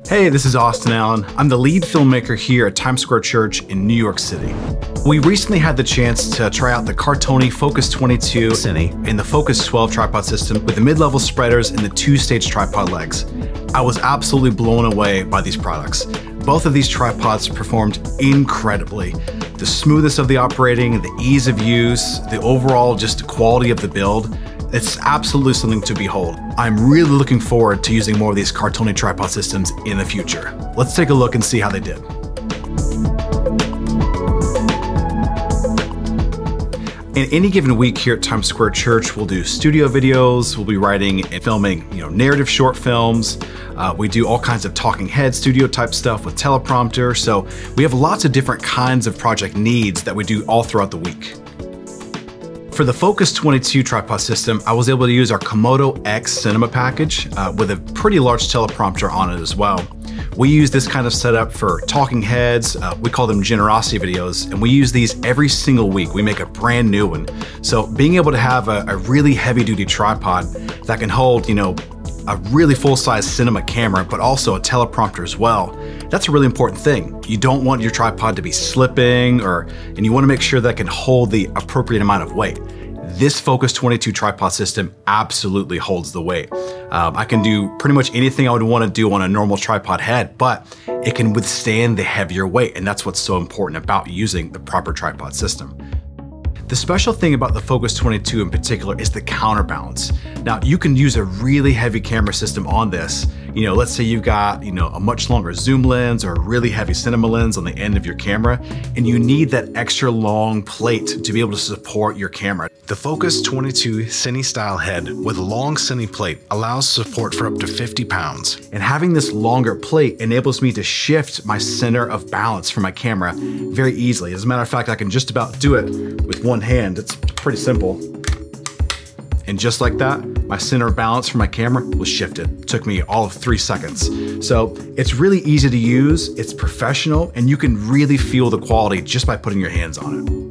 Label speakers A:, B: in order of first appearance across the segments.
A: Hey, this is Austin Allen. I'm the lead filmmaker here at Times Square Church in New York City. We recently had the chance to try out the Cartoni Focus 22 Cine and the Focus 12 tripod system with the mid-level spreaders and the 2-stage tripod legs. I was absolutely blown away by these products. Both of these tripods performed incredibly. The smoothness of the operating, the ease of use, the overall just quality of the build, it's absolutely something to behold. I'm really looking forward to using more of these Cartoni tripod systems in the future. Let's take a look and see how they did. In any given week here at Times Square Church, we'll do studio videos, we'll be writing and filming, narrative short films. We do all kinds of talking head studio type stuff with teleprompter. So we have lots of different kinds of project needs that we do all throughout the week. For the Focus 22 tripod system, I was able to use our Komodo X cinema package with a pretty large teleprompter on it as well. We use this kind of setup for talking heads. We call them generosity videos, and we use these every single week. We make a brand new one. So being able to have a really heavy duty tripod that can hold, a really full-size cinema camera, but also a teleprompter as well. That's a really important thing. You don't want your tripod to be slipping, and you want to make sure that it can hold the appropriate amount of weight. This Focus 22 tripod system absolutely holds the weight. I can do pretty much anything I would want to do on a normal tripod head, but it can withstand the heavier weight, and that's what's so important about using the proper tripod system. The special thing about the Focus 22 in particular is the counterbalance. Now, you can use a really heavy camera system on this. Let's say you've got, a much longer zoom lens or a really heavy cinema lens on the end of your camera, and you need that extra long plate to be able to support your camera. The Focus 22 Cine style head with a long Cine plate allows support for up to 50 pounds. And having this longer plate enables me to shift my center of balance for my camera very easily. As a matter of fact, I can just about do it with one hand. It's pretty simple. And just like that, my center of balance for my camera was shifted. It took me all of 3 seconds. So it's really easy to use, it's professional, and you can really feel the quality just by putting your hands on it.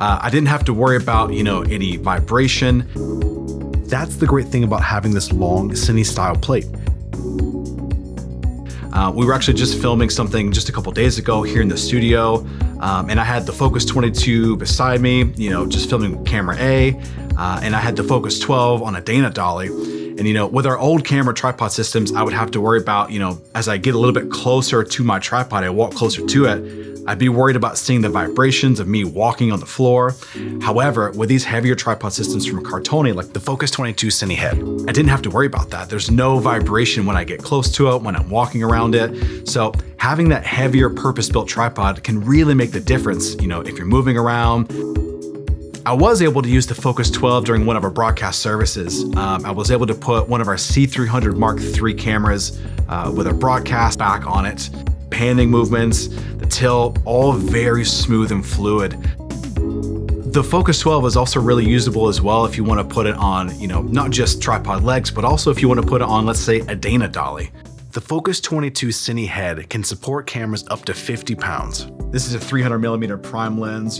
A: I didn't have to worry about, any vibration. That's the great thing about having this long Cine style plate. We were actually just filming something just a couple days ago here in the studio, and I had the Focus 22 beside me, just filming camera A, and I had the Focus 12 on a Dana Dolly. And with our old camera tripod systems, I would have to worry about, as I get a little bit closer to my tripod, I walk closer to it, I'd be worried about seeing the vibrations of me walking on the floor. However, with these heavier tripod systems from Cartoni, like the Focus 22 Cine head, I didn't have to worry about that. There's no vibration when I get close to it, when I'm walking around it. So having that heavier purpose-built tripod can really make the difference, if you're moving around. I was able to use the Focus 12 during one of our broadcast services. I was able to put one of our C300 Mark III cameras with a broadcast back on it. Panning movements, the tilt, all very smooth and fluid. The Focus 12 is also really usable as well if you want to put it on, not just tripod legs, but also if you want to put it on, let's say, a Dana Dolly. The Focus 22 Cine head can support cameras up to 50 pounds. This is a 300mm prime lens,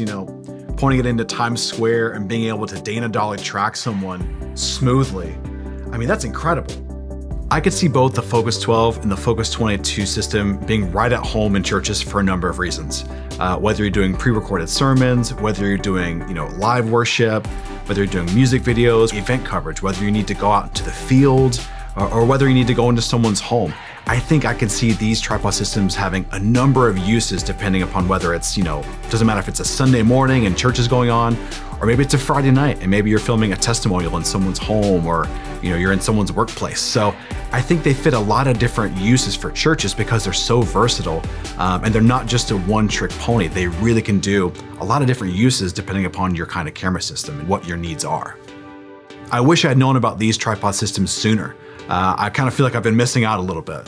A: pointing it into Times Square and being able to Dana Dolly track someone smoothly. I mean, that's incredible. I could see both the Focus 12 and the Focus 22 system being right at home in churches for a number of reasons. Whether you're doing pre-recorded sermons, whether you're doing live worship, whether you're doing music videos, event coverage, whether you need to go out into the field, or whether you need to go into someone's home. I think I can see these tripod systems having a number of uses depending upon whether it's, doesn't matter if it's a Sunday morning and church is going on, or maybe it's a Friday night and maybe you're filming a testimonial in someone's home, or you're in someone's workplace. So I think they fit a lot of different uses for churches because they're so versatile, and they're not just a one-trick pony. They really can do a lot of different uses depending upon your kind of camera system and what your needs are. I wish I had known about these tripod systems sooner. I kind of feel like I've been missing out a little bit.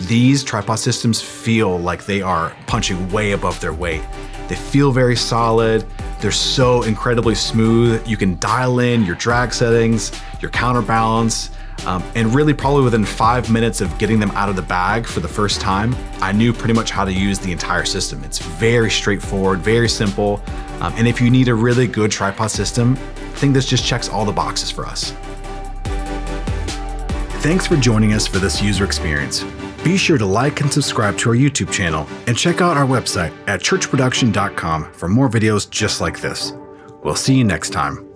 A: These tripod systems feel like they are punching way above their weight. They feel very solid. They're so incredibly smooth. You can dial in your drag settings, your counterbalance, and really probably within 5 minutes of getting them out of the bag for the first time, I knew pretty much how to use the entire system. It's very straightforward, very simple. And if you need a really good tripod system, I think this just checks all the boxes for us. Thanks for joining us for this user experience. Be sure to like and subscribe to our YouTube channel and check out our website at churchproduction.com for more videos just like this. We'll see you next time.